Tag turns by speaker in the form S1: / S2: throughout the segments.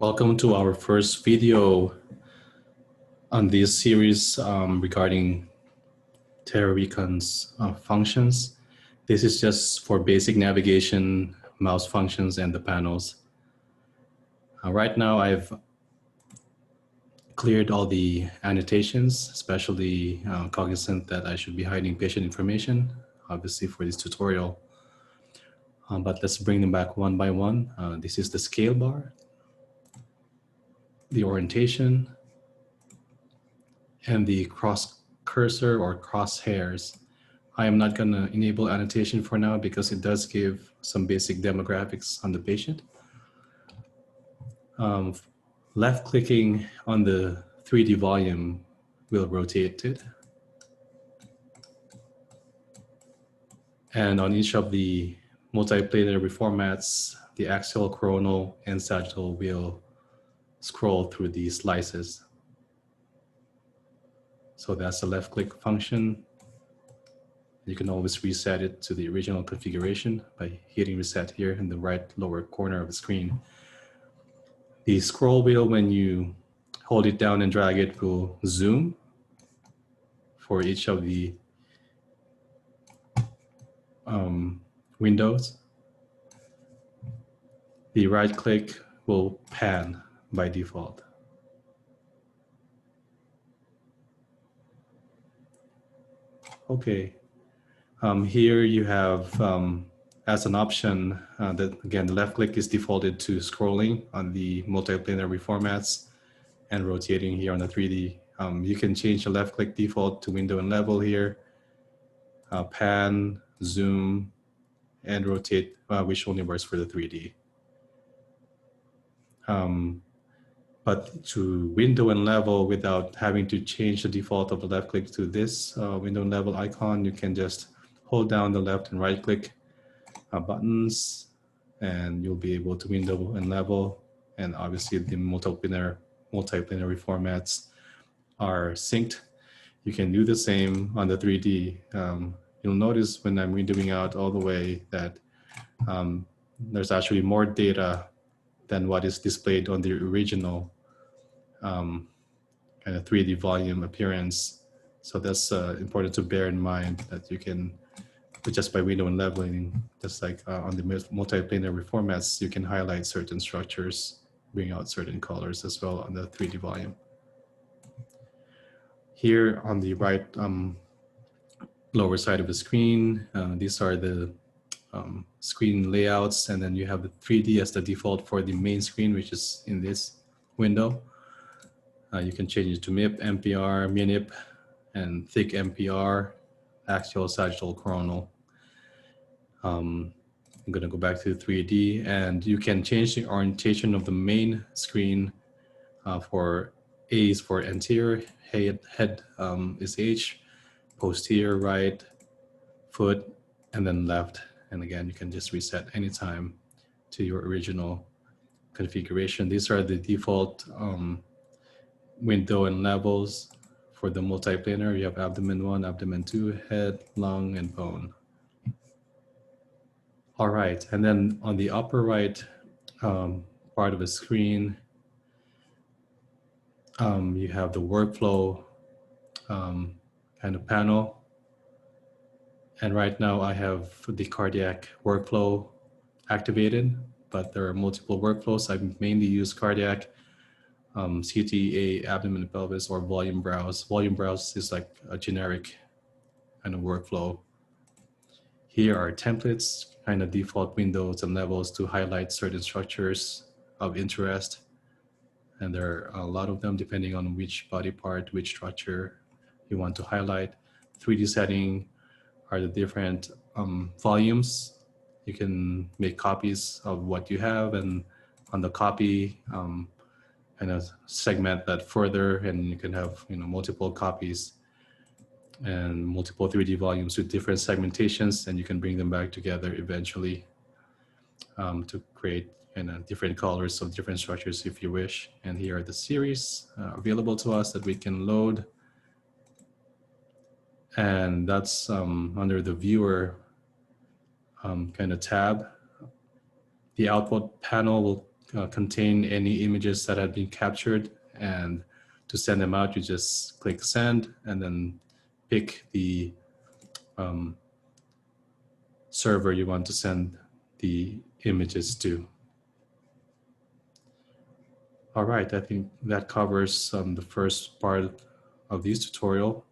S1: Welcome to our first video on this series regarding TeraRecon's functions. This is just for basic navigation, mouse functions, and the panels. Right now, I've cleared all the annotations, especially cognizant that I should be hiding patient information, obviously for this tutorial. But let's bring them back one by one. This is the scale bar, the orientation, and the cross cursor or crosshairs. I am not going to enable annotation for now because it does give some basic demographics on the patient. Left clicking on the 3D volume will rotate it. And on each of the multiplanar reformats, the axial, coronal, and sagittal will scroll through these slices. So that's the left click function. You can always reset it to the original configuration by hitting reset here in the right lower corner of the screen. The scroll wheel, when you hold it down and drag it, will zoom for each of the windows. The right click will pan by default. Okay. Here you have, as an option, that again, the left click is defaulted to scrolling on the multiplanar reformats and rotating here on the 3D. You can change the left click default to window and level here, pan, zoom, and rotate, which only works for the 3D. But to window and level without having to change the default of the left click to this window and level icon, you can just hold down the left and right click buttons and you'll be able to window and level. And obviously the multiplanar reformats are synced. You can do the same on the 3D. You'll notice when I'm windowing out all the way that there's actually more data than what is displayed on the original kind of 3D volume appearance. So that's important to bear in mind, that you can, just by window and leveling, just like on the multiplanar reformats, you can highlight certain structures, bring out certain colors as well on the 3D volume. Here on the right lower side of the screen, these are the screen layouts, and then you have the 3D as the default for the main screen, which is in this window. You can change it to MIP, MPR, MINIP, and thick MPR, axial, sagittal, coronal. I'm going to go back to 3D, and you can change the orientation of the main screen. For A is for anterior, head is H, posterior right, foot, and then left. And again, you can just reset anytime to your original configuration. These are the default window and levels for the multiplanar. You have abdomen 1, abdomen 2, head, lung, and bone. All right, and then on the upper right part of the screen, you have the workflow kind of panel. And right now I have the cardiac workflow activated, but there are multiple workflows. I mainly use cardiac, CTA, abdomen and pelvis, or volume browse. Volume browse is like a generic kind of workflow. Here are templates, kind of default windows and levels to highlight certain structures of interest. And there are a lot of them depending on which body part, which structure you want to highlight. 3D setting are the different volumes. You can make copies of what you have, and on the copy, kind of segment that further, and you can have multiple copies and multiple 3D volumes with different segmentations, and you can bring them back together eventually to create different colors of different structures if you wish. And here are the series available to us that we can load. And that's under the viewer kind of tab. The output panel will contain any images that had been captured, and to send them out, you just click send and then pick the server you want to send the images to. All right, I think that covers the first part of this tutorial,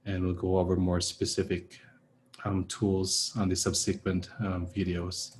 S1: and we'll go over more specific tools on the subsequent videos.